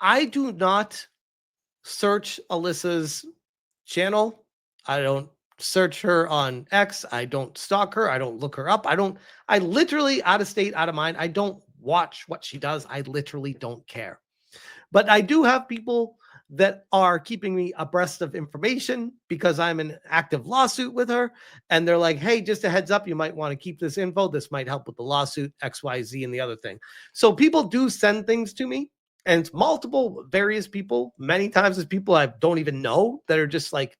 I do not search Alyssa's channel. I don't search her on X. I don't stalk her. I don't look her up. I literally, out of state, out of mind, I don't watch what she does. I literally don't care. But I do have people that are keeping me abreast of information because I'm in an active lawsuit with her. And they're like, hey, just a heads up, you might want to keep this info. This might help with the lawsuit, XYZ, and the other thing. So people do send things to me. And it's multiple, various people. Many times it's people I don't even know that are just like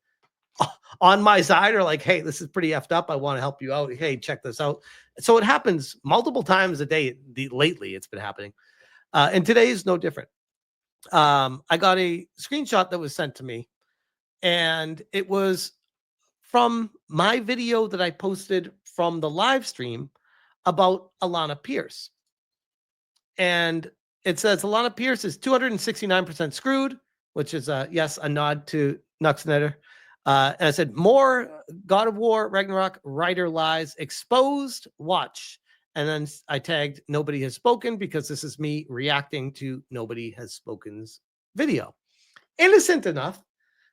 on my side, or like, hey, this is pretty effed up. I want to help you out. Hey, check this out. So it happens multiple times a day. Lately, it's been happening. And today is no different. I got a screenshot that was sent to me, and it was from my video that I posted from the live stream about Alanah Pierce. And it says Alanah Pierce is 269% screwed, which is yes, a nod to Nuxnetter. And I said, more God of War, Ragnarok, writer lies, exposed, watch. And then I tagged Nobody Has Spoken because this is me reacting to Nobody Has Spoken's video. Innocent enough,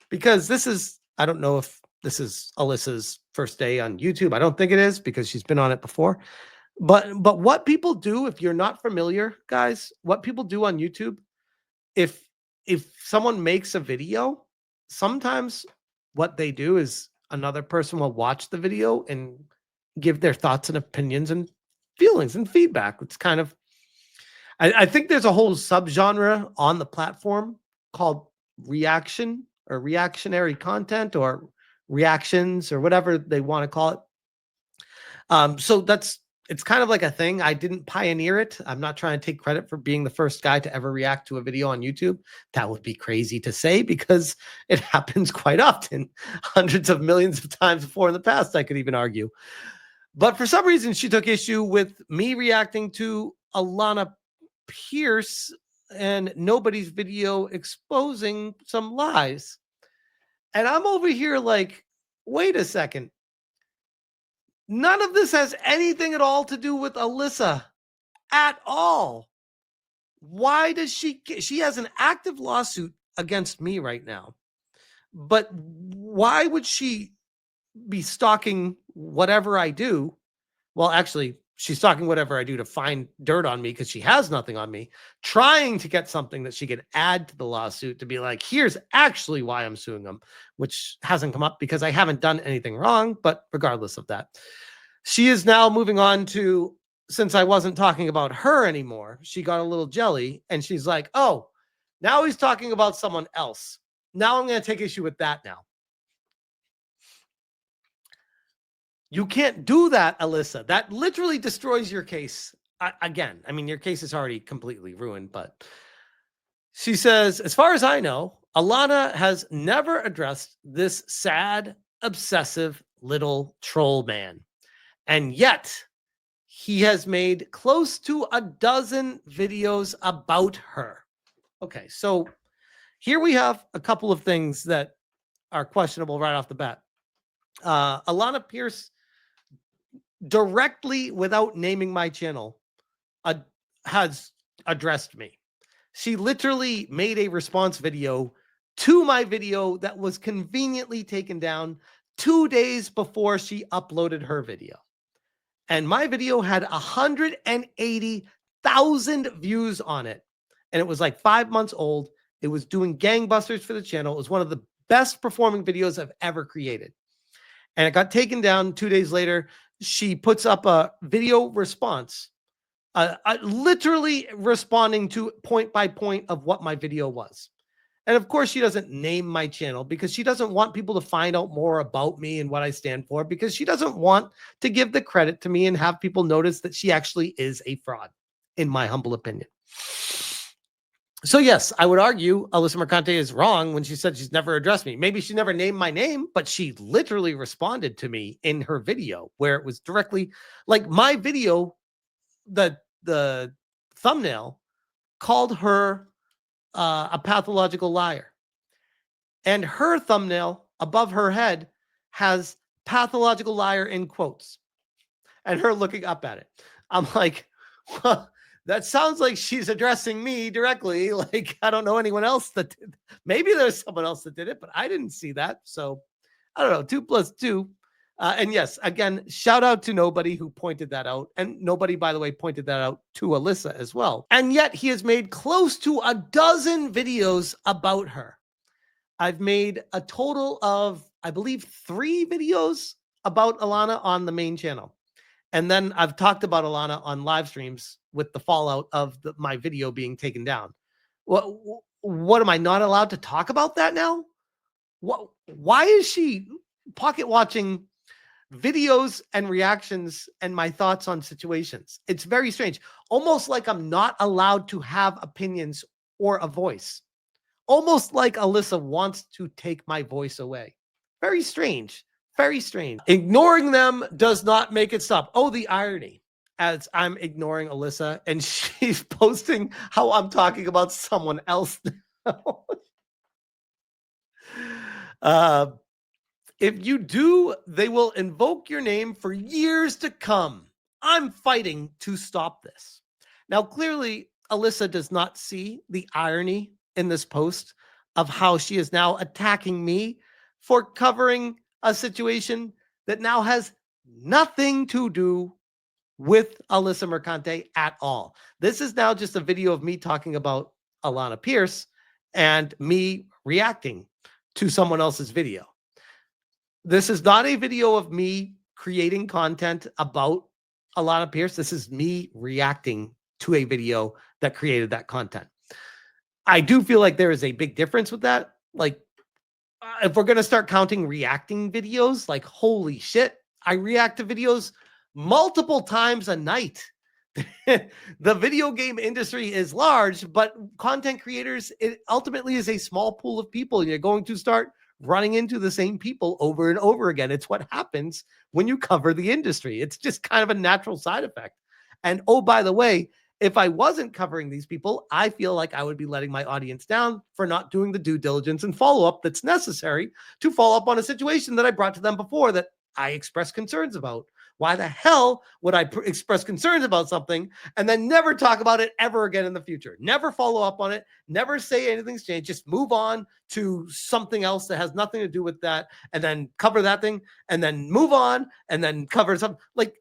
because this is, I don't know if this is Alyssa's first day on YouTube. I don't think it is because she's been on it before. But what people do, if you're not familiar, guys, what people do on YouTube, if someone makes a video, sometimes what they do is another person will watch the video and give their thoughts and opinions and feelings and feedback. It's kind of, I think there's a whole subgenre on the platform called reaction or reactionary content or reactions or whatever they want to call it. So it's kind of like a thing. I didn't pioneer it. I'm not trying to take credit for being the first guy to ever react to a video on YouTube. That would be crazy to say because it happens quite often, hundreds of millions of times before in the past, I could even argue. But for some reason, she took issue with me reacting to Alanah Pierce and Nobody's video exposing some lies. And I'm over here like, wait a second. None of this has anything at all to do with Alyssa at all. Why does she has an active lawsuit against me right now, but why would she be stalking whatever I do? Well, actually, she's stalking whatever I do to find dirt on me because she has nothing on me, trying to get something that she could add to the lawsuit to be like, here's actually why I'm suing them, which hasn't come up because I haven't done anything wrong. But regardless of that, she is now moving on to, since I wasn't talking about her anymore, she got a little jelly and she's like, oh, now he's talking about someone else. Now I'm going to take issue with that now. You can't do that, Alyssa. That literally destroys your case. Again, I mean, your case is already completely ruined, but she says, as far as I know, Alanah has never addressed this sad, obsessive little troll man. And yet he has made close to a dozen videos about her. Okay, so here we have a couple of things that are questionable right off the bat. Alanah Pierce, directly without naming my channel, has addressed me. She literally made a response video to my video that was conveniently taken down 2 days before she uploaded her video. And my video had 180,000 views on it. And it was like 5 months old. It was doing gangbusters for the channel. It was one of the best performing videos I've ever created. And it got taken down 2 days later. She puts up a video response, literally responding to point by point of what my video was. And of course, she doesn't name my channel because she doesn't want people to find out more about me and what I stand for, because she doesn't want to give the credit to me and have people notice that she actually is a fraud, in my humble opinion. So yes, I would argue Alyssa Mercante is wrong when she said she's never addressed me. Maybe she never named my name, but she literally responded to me in her video where it was directly like my video, the thumbnail called her a pathological liar. And her thumbnail above her head has pathological liar in quotes and her looking up at it. I'm like, well, that sounds like she's addressing me directly. Like, I don't know anyone else that did. Maybe there's someone else that did it, but I didn't see that. So I don't know. 2 + 2. And yes, again, shout out to nobody who pointed that out. And nobody, by the way, pointed that out to Alyssa as well. And yet he has made close to a dozen videos about her. I've made a total of, I believe, 3 videos about Alanah on the main channel. And then I've talked about Alanah on live streams with the fallout of my video being taken down. What am I not allowed to talk about that now? Why is she pocket watching videos and reactions and my thoughts on situations? It's very strange. Almost like I'm not allowed to have opinions or a voice. Almost like Alyssa wants to take my voice away. Very strange. Very strange. Ignoring them does not make it stop. Oh, the irony. As I'm ignoring Alyssa and she's posting how I'm talking about someone else now. If you do, they will invoke your name for years to come. I'm fighting to stop this. Now, clearly, Alyssa does not see the irony in this post of how she is now attacking me for covering a situation that now has nothing to do with Alyssa Mercante at all. This is now just a video of me talking about Alanah Pierce and me reacting to someone else's video. This is not a video of me creating content about Alanah Pierce. This is me reacting to a video that created that content. I do feel like there is a big difference with that. Like, if we're going to start counting reacting videos, like, holy shit, I react to videos multiple times a night. The video game industry is large, but content creators, it ultimately is a small pool of people. You're going to start running into the same people over and over again. It's what happens when you cover the industry. It's just kind of a natural side effect. And oh, by the way, if I wasn't covering these people, I feel like I would be letting my audience down for not doing the due diligence and follow-up that's necessary to follow up on a situation that I brought to them before that I expressed concerns about. Why the hell would I express concerns about something and then never talk about it ever again in the future? Never follow up on it, never say anything's changed, just move on to something else that has nothing to do with that, and then cover that thing, and then move on, and then cover something. Like,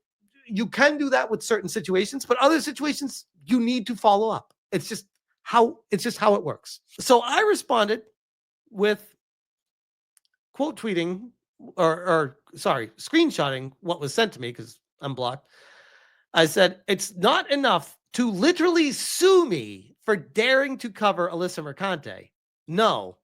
you can do that with certain situations, but other situations you need to follow up. It's just how it works. So I responded with quote tweeting or screenshotting what was sent to me because I'm blocked. I said, it's not enough to literally sue me for daring to cover Alyssa Mercante. No,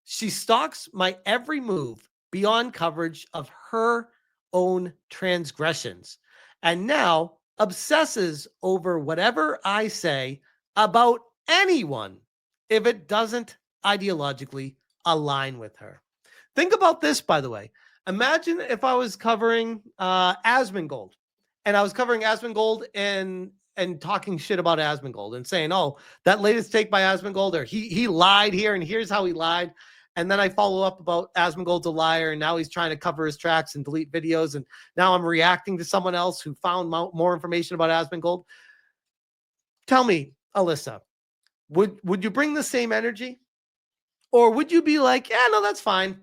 she stalks my every move beyond coverage of her own transgressions, and now obsesses over whatever I say about anyone if it doesn't ideologically align with her. Think about this, by the way. Imagine if I was covering Asmongold, and I was covering Asmongold and talking shit about Asmongold and saying, oh, that latest take by Asmongold, or he lied here, and here's how he lied. And then I follow up about Asmongold's a liar, and now he's trying to cover his tracks and delete videos. And now I'm reacting to someone else who found more information about Asmongold. Tell me, Alyssa, would you bring the same energy? Or would you be like, yeah, no, that's fine.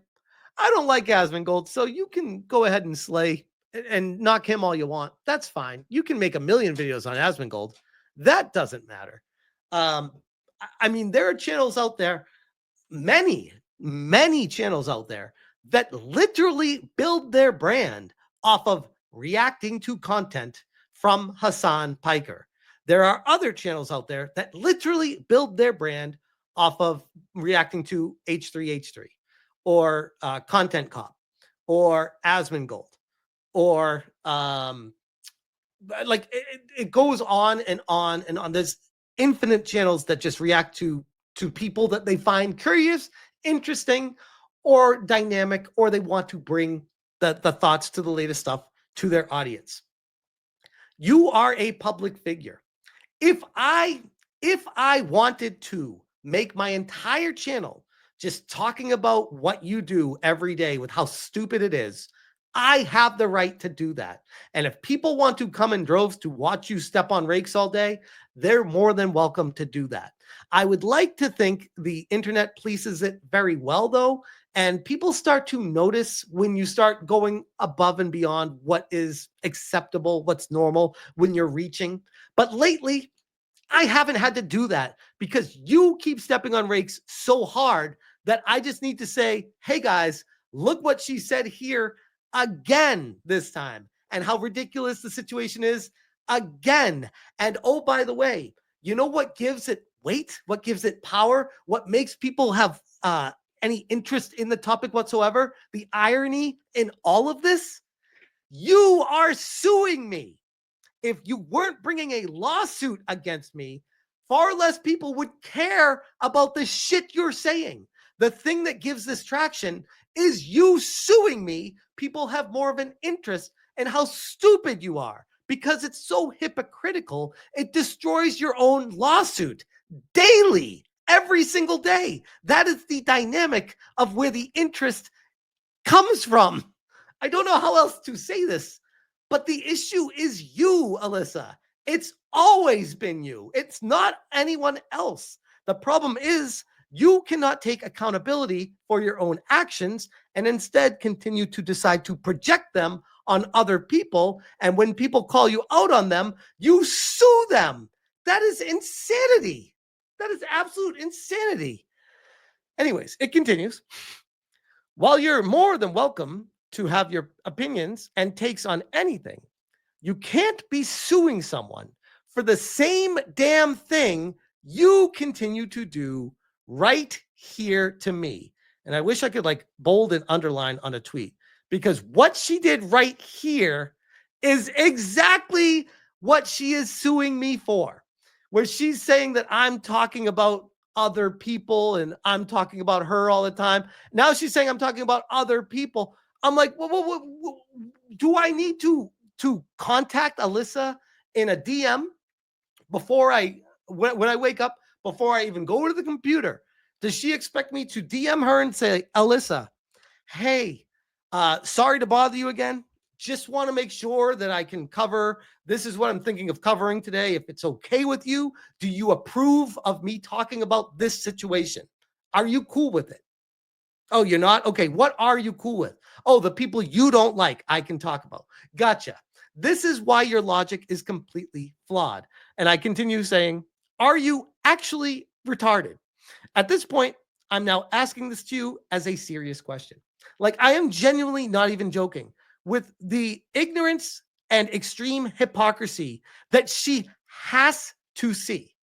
I don't like Asmongold, so you can go ahead and slay and knock him all you want. That's fine. You can make a million videos on Asmongold. That doesn't matter. I mean, there are channels out there, many channels out there that literally build their brand off of reacting to content from Hassan Piker. There are other channels out there that literally build their brand off of reacting to H3H3 or Content Cop or Asmongold or like it goes on and on and on. There's infinite channels that just react to people that they find curious, interesting, or dynamic, or they want to bring the thoughts to the latest stuff to their audience. You are a public figure. If I wanted to make my entire channel just talking about what you do every day with how stupid it is, I have the right to do that. And if people want to come in droves to watch you step on rakes all day, they're more than welcome to do that. I would like to think the internet polices it very well, though, and people start to notice when you start going above and beyond what is acceptable, what's normal, when you're reaching. But lately, I haven't had to do that because you keep stepping on rakes so hard that I just need to say, hey guys, look what she said here again this time, and how ridiculous the situation is again. And oh, by the way, you know what gives it weight? What gives it power? What makes people have any interest in the topic whatsoever? The irony in all of this? You are suing me. If you weren't bringing a lawsuit against me, far less people would care about the shit you're saying. The thing that gives this traction is you suing me. People have more of an interest in how stupid you are because it's so hypocritical. It destroys your own lawsuit daily, every single day. That is the dynamic of where the interest comes from. I don't know how else to say this. But the issue is you, Alyssa. It's always been you. It's not anyone else. The problem is you cannot take accountability for your own actions and instead continue to decide to project them on other people. And when people call you out on them, you sue them. That is insanity. That is absolute insanity. Anyways, it continues. While you're more than welcome to have your opinions and takes on anything, you can't be suing someone for the same damn thing you continue to do right here to me. And I wish I could like bold and underline on a tweet, because what she did right here is exactly what she is suing me for, where she's saying that I'm talking about other people and I'm talking about her all the time. Now she's saying I'm talking about other people. I'm like, do I need to contact Alyssa in a DM before when I wake up, before I even go to the computer? Does she expect me to DM her and say, Alyssa, hey, sorry to bother you again. Just want to make sure that I can cover. This is what I'm thinking of covering today. If it's okay with you, do you approve of me talking about this situation? Are you cool with it? Oh, you're not? Okay, what are you cool with? Oh, the people you don't like, I can talk about. Gotcha. This is why your logic is completely flawed. And I continue saying, are you actually retarded? At this point, I'm now asking this to you as a serious question. Like, I am genuinely not even joking with the ignorance and extreme hypocrisy that she has to see.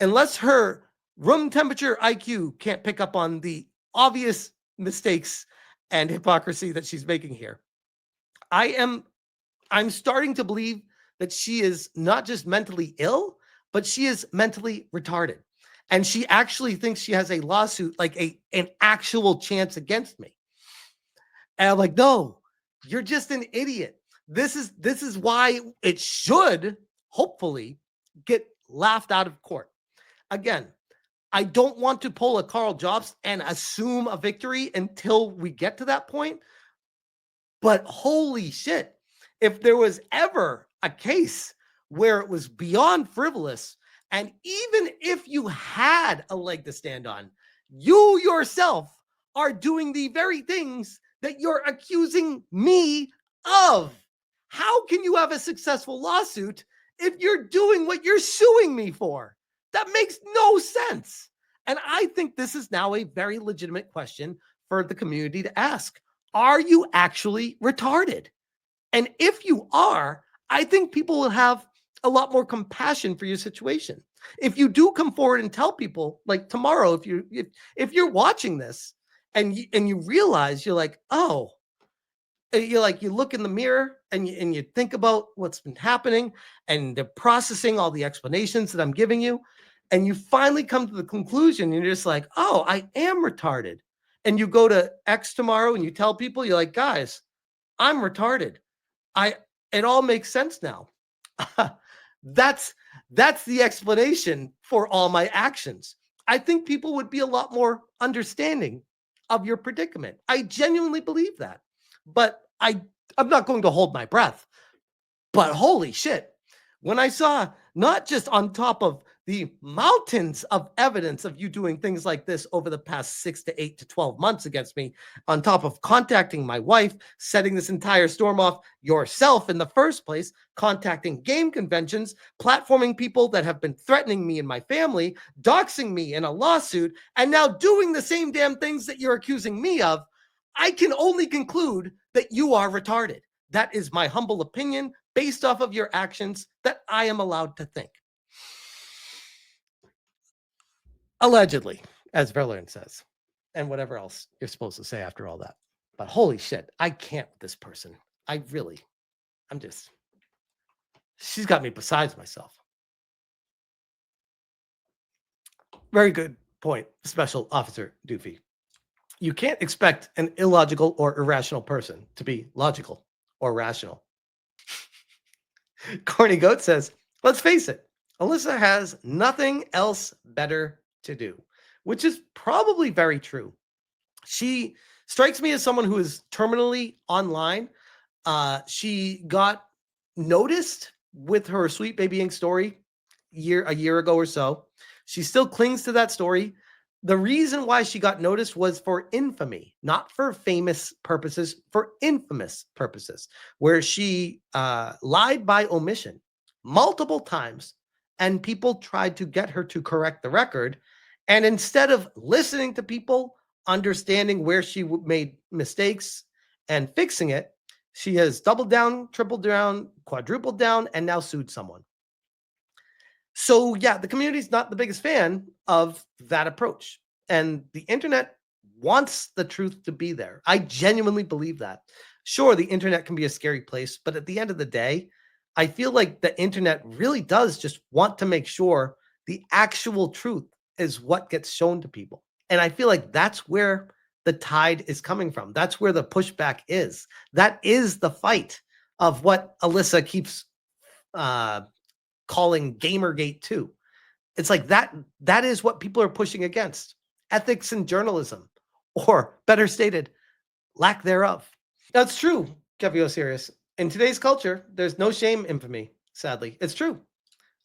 Unless her room temperature IQ can't pick up on the obvious mistakes and hypocrisy that she's making here. I'm starting to believe that she is not just mentally ill, but she is mentally retarded. And she actually thinks she has a lawsuit, like an actual chance against me. And I'm like, no, you're just an idiot. This is why it should hopefully get laughed out of court. Again, I don't want to pull a Carl Jobs and assume a victory until we get to that point. But holy shit, if there was ever a case where it was beyond frivolous, and even if you had a leg to stand on, you yourself are doing the very things that you're accusing me of. How can you have a successful lawsuit if you're doing what you're suing me for? That makes no sense. And I think this is now a very legitimate question for the community to ask. Are you actually retarded? And if you are, I think people will have a lot more compassion for your situation. If you do come forward and tell people, like tomorrow, if you're watching this and you realize, you're like, oh, you look in the mirror and you think about what's been happening and they're processing all the explanations that I'm giving you, and you finally come to the conclusion, and you're just like, oh, I am retarded. And you go to X tomorrow and you tell people, you're like, guys, I'm retarded. It all makes sense now. That's the explanation for all my actions. I think people would be a lot more understanding of your predicament. I genuinely believe that. But I'm not going to hold my breath. But holy shit, when I saw not just on top of the mountains of evidence of you doing things like this over the past 6 to 8 to 12 months against me, on top of contacting my wife, setting this entire storm off yourself in the first place, contacting game conventions, platforming people that have been threatening me and my family, doxing me in a lawsuit, and now doing the same damn things that you're accusing me of, I can only conclude that you are retarded. That is my humble opinion based off of your actions that I am allowed to think. Allegedly, as Verlaine says, and whatever else you're supposed to say after all that. But holy shit, I can't with this person. She's got me besides myself. Very good point, Special Officer Doofy. You can't expect an illogical or irrational person to be logical or rational. Corny Goat says, let's face it, Alyssa has nothing else better to do, which is probably very true. She strikes me as someone who is terminally online. She got noticed with her Sweet Baby Inc. story a year ago or so. She still clings to that story. The reason why she got noticed was for infamy, not for famous purposes, for infamous purposes, where she lied by omission multiple times, and people tried to get her to correct the record. And instead of listening to people, understanding where she made mistakes and fixing it, she has doubled down, tripled down, quadrupled down, and now sued someone. So yeah, the community is not the biggest fan of that approach. And the internet wants the truth to be there. I genuinely believe that. Sure, the internet can be a scary place, but at the end of the day, I feel like the internet really does just want to make sure the actual truth is what gets shown to people. And I feel like that's where the tide is coming from. That's where the pushback is. That is the fight of what Alyssa keeps calling Gamergate 2. It's like that is what people are pushing against. Ethics in journalism, or better stated, lack thereof. That's true, Kevin Osiris. In today's culture, there's no shame infamy, sadly. It's true.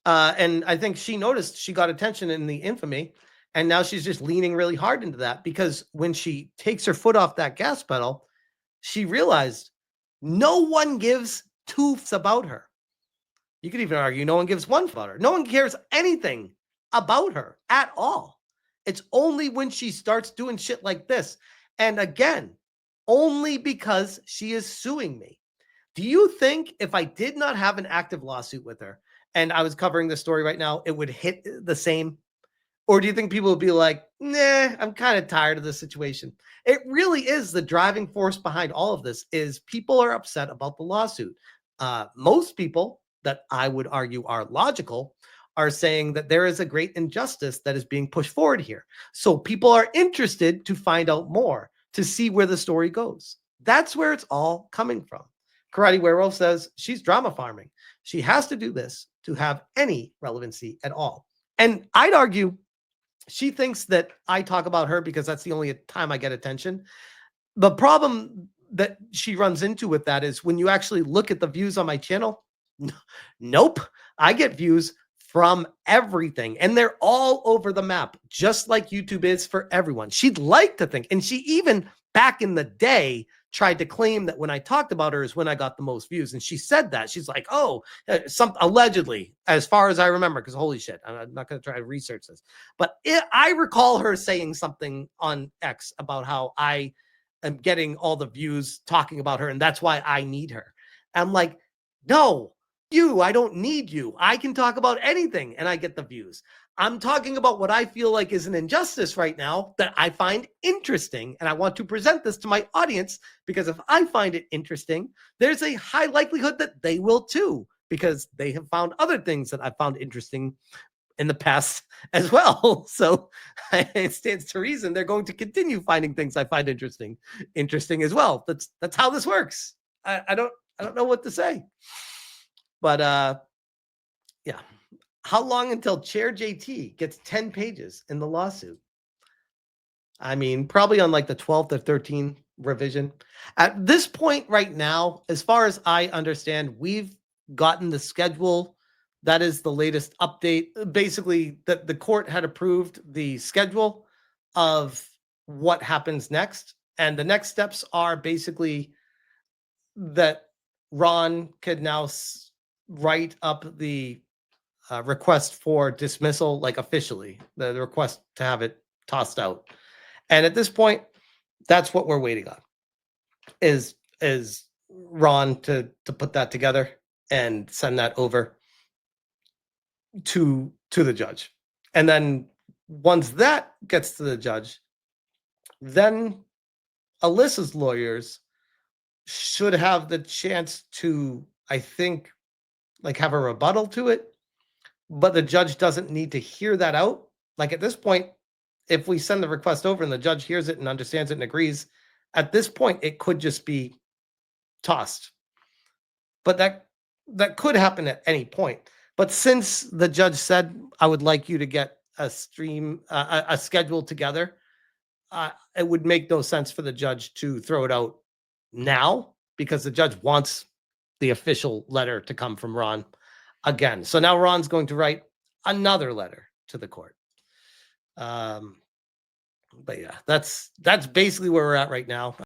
And I think she noticed she got attention in the infamy, and now she's just leaning really hard into that, because when she takes her foot off that gas pedal, she realized no one gives two f's about her. You could even argue no one gives one about her. No one cares anything about her at all. It's only when she starts doing shit like this. And again, only because she is suing me. Do you think if I did not have an active lawsuit with her and I was covering the story right now, it would hit the same? Or do you think people would be like, nah, I'm kind of tired of this situation? It really is the driving force behind all of this is people are upset about the lawsuit. Most people that I would argue are logical are saying that there is a great injustice that is being pushed forward here. So people are interested to find out more, to see where the story goes. That's where it's all coming from. Karate Werewolf says she's drama farming. She has to do this to have any relevancy at all. And I'd argue she thinks that I talk about her because that's the only time I get attention. The problem that she runs into with that is when you actually look at the views on my channel, nope, I get views from everything, and they're all over the map, just like YouTube is for everyone. She'd like to think, and she even back in the day tried to claim that when I talked about her is when I got the most views. And she said that. She's like, oh, allegedly, as far as I remember, because holy shit, I'm not going to try to research this. But I recall her saying something on X about how I am getting all the views talking about her, and that's why I need her. I'm like, no, I don't need you. I can talk about anything and I get the views. I'm talking about what I feel like is an injustice right now that I find interesting. And I want to present this to my audience because if I find it interesting, there's a high likelihood that they will too, because they have found other things that I found interesting in the past as well. So it stands to reason they're going to continue finding things I find interesting as well. That's how this works. I don't know what to say. But yeah, how long until Chair JT gets 10 pages in the lawsuit? I mean, probably on like the 12th or 13th revision. At this point right now, as far as I understand, we've gotten the schedule. That is the latest update. Basically, the court had approved the schedule of what happens next. And the next steps are basically that Ron could now write up the request for dismissal, like officially, the request to have it tossed out. And at this point, that's what we're waiting on. Is Ron to put that together and send that over to the judge. And then once that gets to the judge, then Alyssa's lawyers should have the chance to, I think, like have a rebuttal to it, but the judge doesn't need to hear that out. Like at this point, if we send the request over and the judge hears it and understands it and agrees, at this point, it could just be tossed. But that could happen at any point. But since the judge said, I would like you to get a schedule together, it would make no sense for the judge to throw it out now because the judge wants the official letter to come from Ron again. So now Ron's going to write another letter to the court. But yeah, that's basically where we're at right now.